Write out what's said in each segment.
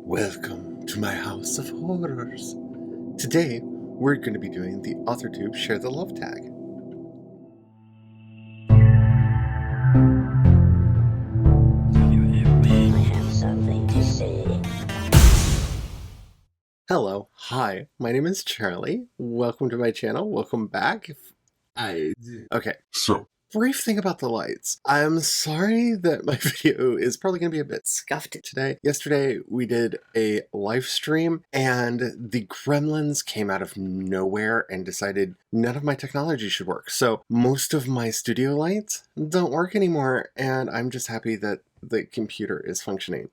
Welcome to my house of horrors. Today, we're going to be doing the AuthorTube Share the Love tag. I have something to say. Hello, hi, my name is Charlie. Welcome to my channel. Welcome back. Okay, so brief thing about the lights. I'm sorry that my video is probably going to be a bit scuffed today. Yesterday we did a live stream and the gremlins came out of nowhere and decided none of my technology should work. So most of my studio lights don't work anymore, and I'm just happy that the computer is functioning.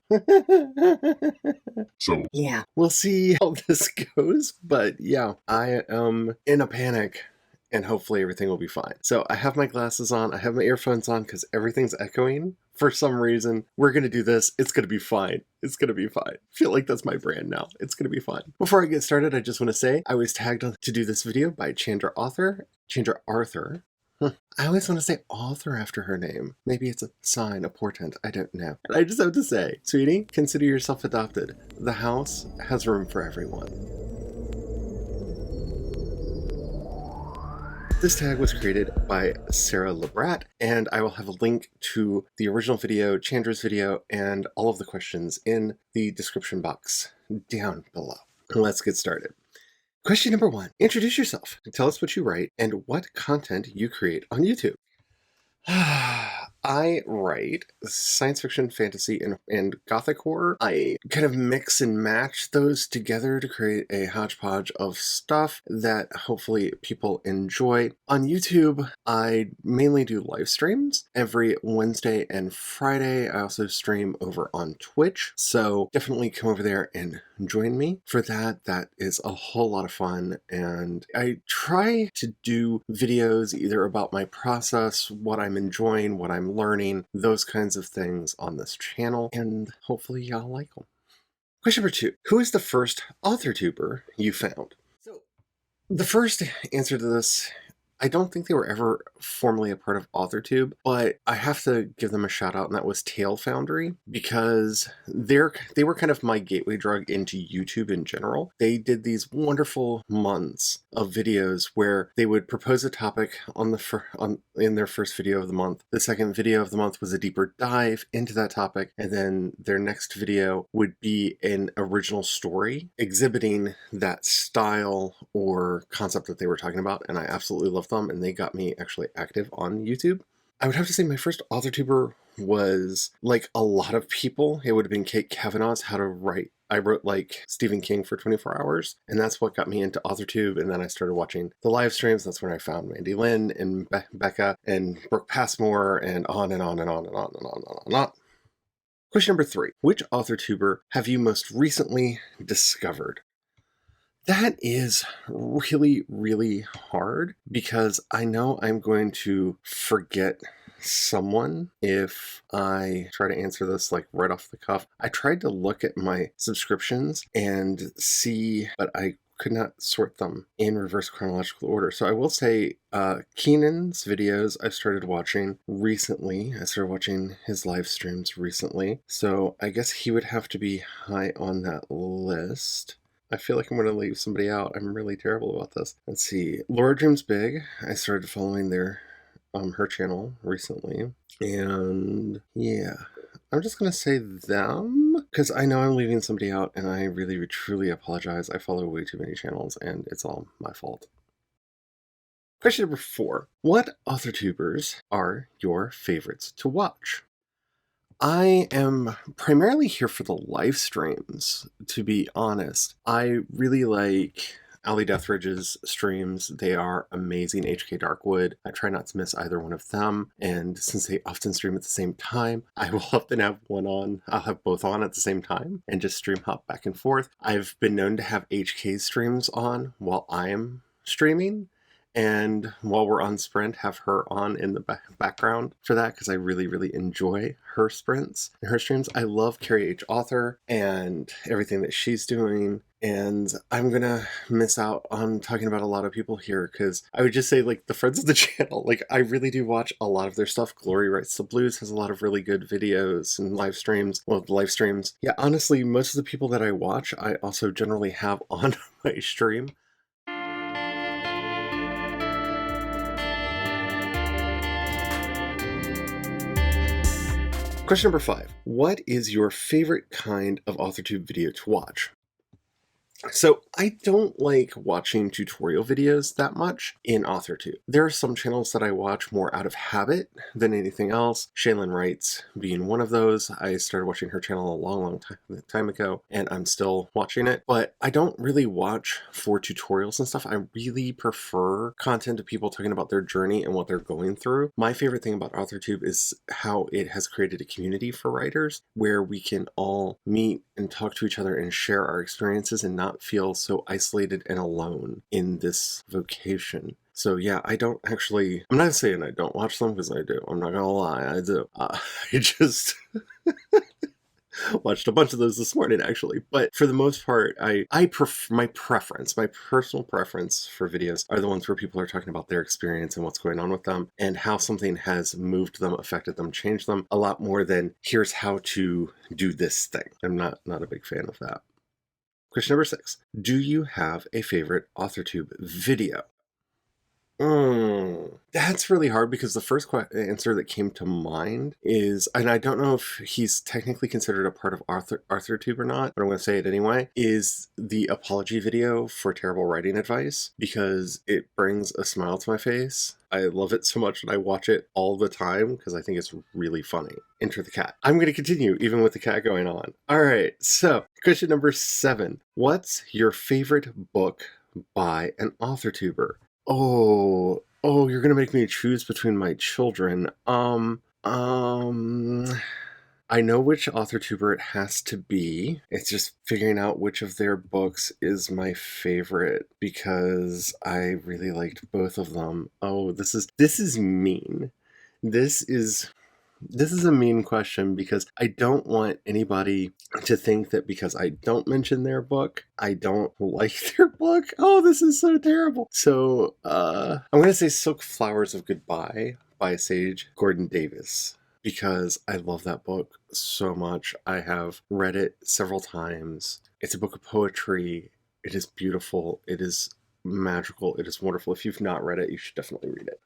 So yeah, we'll see how this goes, but yeah, I am in a panic. And hopefully everything will be fine. So I have my glasses on, I have my earphones on because everything's echoing for some reason. We're going to do this. It's going to be fine. It's going to be fine. I feel like that's my brand now. It's going to be fine. Before I get started, I just want to say I was tagged to do this video by Chandra Arthur. I always want to say author after her name. Maybe it's a sign, a portent. I don't know. And I just have to say, sweetie, consider yourself adopted. The house has room for everyone. This tag was created by Sara Lubratt, and I will have a link to the original video, Chandra's video, and all of the questions in the description box down below. Let's get started. Question number 1. Introduce yourself. Tell us what you write and what content you create on YouTube. I write science fiction, fantasy, and gothic horror. I kind of mix and match those together to create a hodgepodge of stuff that hopefully people enjoy. On YouTube, I mainly do live streams every Wednesday and Friday. I also stream over on Twitch, so definitely come over there and join me for that. That is a whole lot of fun, and I try to do videos either about my process, what I'm enjoying, what I'm learning, those kinds of things on this channel, and hopefully y'all like them. Question number 2. Who is the first AuthorTuber you found? So the first answer to this, I don't think they were ever formally a part of AuthorTube, but I have to give them a shout out, and that was Tail Foundry, because they were kind of my gateway drug into YouTube in general. They did these wonderful months of videos where they would propose a topic in their first video of the month. The second video of the month was a deeper dive into that topic, and then their next video would be an original story exhibiting that style or concept that they were talking about, and I absolutely love them, and they got me actually active on YouTube. I would have to say my first AuthorTuber was, like a lot of people, it would have been Kate Kavanaugh's How to Write. I wrote like Stephen King for 24 hours, and that's what got me into AuthorTube, and then I started watching the live streams. That's when I found Mandy Lynn and Becca and Brooke Passmore, and on and on and on and on and on and on and on. Question number 3. Which AuthorTuber have you most recently discovered? That is really, really hard because I know I'm going to forget someone if I try to answer this like right off the cuff. I tried to look at my subscriptions and see, but I could not sort them in reverse chronological order. So I will say Keenan's videos I started watching recently. I started watching his live streams recently. So I guess he would have to be high on that list. I feel like I'm going to leave somebody out. I'm really terrible about this. Let's see. Laura Dreams Big. I started following her channel recently. And yeah, I'm just going to say them because I know I'm leaving somebody out, and I really, truly apologize. I follow way too many channels, and it's all my fault. Question number 4. What AuthorTubers are your favorites to watch? I am primarily here for the live streams, to be honest. I really like Ali Deathridge's streams. They are amazing. HK Darkwood. I try not to miss either one of them, and since they often stream at the same time, I will often have one on. I'll have both on at the same time and just stream hop back and forth. I've been known to have HK's streams on while I'm streaming, And while we're on sprint, have her on in the background for that, because I really, really enjoy her sprints and her streams. I love Carrie H. Author and everything that she's doing. And I'm gonna miss out on talking about a lot of people here, because I would just say, like, the friends of the channel, like, I really do watch a lot of their stuff. Glory Writes the Blues has a lot of really good videos and live streams. Well, live streams. Yeah, honestly, most of the people that I watch, I also generally have on my stream. Question number 5. What is your favorite kind of AuthorTube video to watch? So I don't like watching tutorial videos that much in AuthorTube. There are some channels that I watch more out of habit than anything else. Shaylin Writes being one of those. I started watching her channel a long time ago, and I'm still watching it. But I don't really watch for tutorials and stuff. I really prefer content of people talking about their journey and what they're going through. My favorite thing about AuthorTube is how it has created a community for writers where we can all meet and talk to each other and share our experiences and not feel so isolated and alone in this vocation. So yeah, I'm not saying I don't watch them, because I do. I'm not gonna lie, I do. I just watched a bunch of those this morning, actually. But for the most part, my personal preference for videos are the ones where people are talking about their experience and what's going on with them and how something has moved them, affected them, changed them, a lot more than here's how to do this thing. I'm not a big fan of that. Question number 6. Do you have a favorite AuthorTube video? That's really hard, because the first answer that came to mind is, and I don't know if he's technically considered a part of AuthorTube or not, but I'm going to say it anyway, is the apology video for terrible writing advice, because it brings a smile to my face. I love it so much, and I watch it all the time because I think it's really funny. Enter the cat. I'm going to continue even with the cat going on. All right, so question number 7. What's your favorite book by an AuthorTuber? Oh, you're gonna make me choose between my children. I know which AuthorTuber it has to be. It's just figuring out which of their books is my favorite, because I really liked both of them. Oh, this is mean. This is a mean question, because I don't want anybody to think that because I don't mention their book, I don't like their book. Oh, this is so terrible. So I'm going to say Silk Flowers of Goodbye by Sage Gordon Davis, because I love that book so much. I have read it several times. It's a book of poetry. It is beautiful. It is magical. It is wonderful. If you've not read it, you should definitely read it.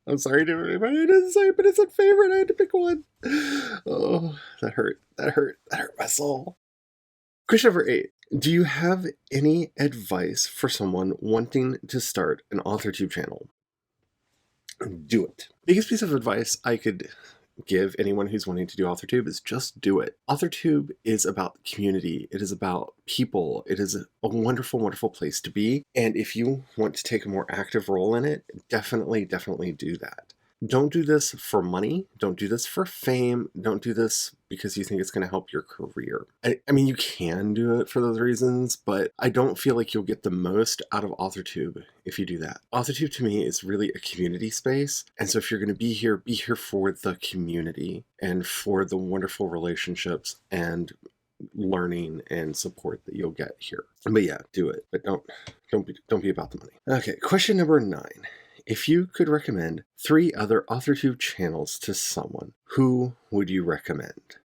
I'm sorry to everybody, I didn't say it, but it's a favorite. I had to pick one. Oh, that hurt. That hurt my soul. Question number 8. Do you have any advice for someone wanting to start an AuthorTube channel? Do it. Biggest piece of advice I could give anyone who's wanting to do AuthorTube is just do it. AuthorTube is about community. It is about people. It is a wonderful, wonderful place to be. And if you want to take a more active role in it, definitely do that. Don't do this for money. Don't do this for fame. Don't do this because you think it's going to help your career. I mean, you can do it for those reasons, but I don't feel like you'll get the most out of AuthorTube if you do that. AuthorTube to me is really a community space. And so if you're going to be here for the community and for the wonderful relationships and learning and support that you'll get here. But yeah, do it. But don't be about the money. Okay, question number 9. If you could recommend 3 other AuthorTube channels to someone, who would you recommend?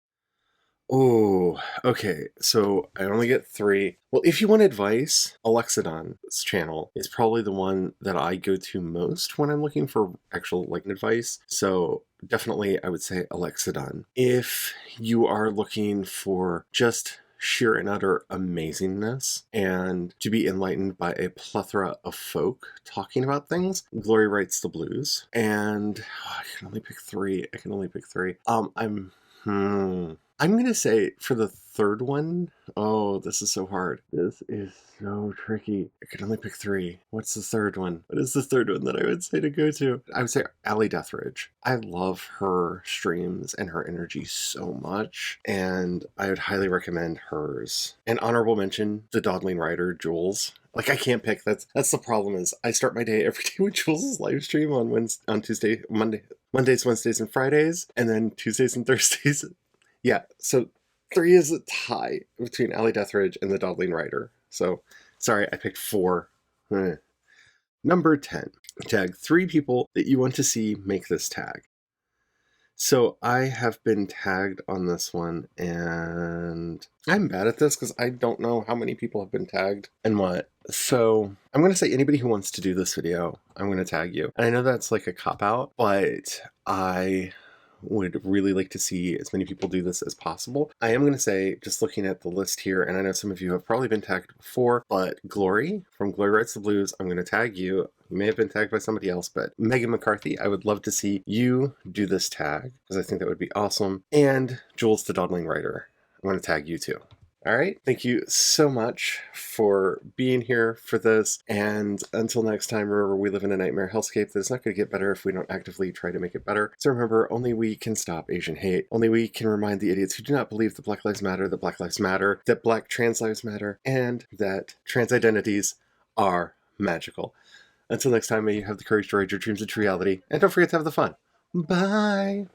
Oh, okay, so I only get 3. Well, if you want advice, Alexidon's channel is probably the one that I go to most when I'm looking for actual advice. So definitely I would say Alexidon. If you are looking for just sheer and utter amazingness and to be enlightened by a plethora of folk talking about things, Glory Writes the Blues. And I can only pick 3. I'm going to say for the third one, oh, this is so hard. This is so tricky. I can only pick 3. What's the third one? What is the third one that I would say to go to? I would say Allie Deathridge. I love her streams and her energy so much, and I would highly recommend hers. An honorable mention, the dawdling writer, Jules. Like, I can't pick. That's the problem. Is I start my day every day with Jules' live stream on Mondays, Wednesdays, and Fridays, and then Tuesdays and Thursdays. Yeah, so 3 is a tie between Allie Deathridge and the Dawdling Rider. So, sorry, I picked 4. Number 10. Tag 3 people that you want to see make this tag. So I have been tagged on this one, and I'm bad at this because I don't know how many people have been tagged and what. So I'm going to say anybody who wants to do this video, I'm going to tag you. And I know that's like a cop-out, but I would really like to see as many people do this as possible. I am going to say, just looking at the list here, and I know some of you have probably been tagged before, but Glory from Glory Writes the Blues, I'm going to tag you. You may have been tagged by somebody else, but Megan McCarthy, I would love to see you do this tag, because I think that would be awesome. And Jules the Dawdling Rider, I'm going to tag you too. All right, thank you so much for being here for this, and until next time, remember, we live in a nightmare hellscape that is not going to get better if we don't actively try to make it better. So remember, only we can stop Asian hate. Only we can remind the idiots who do not believe that Black Lives Matter, that Black Lives Matter, that Black trans lives matter, and that trans identities are magical. Until next time, may you have the courage to ride your dreams into reality, and don't forget to have the fun. Bye!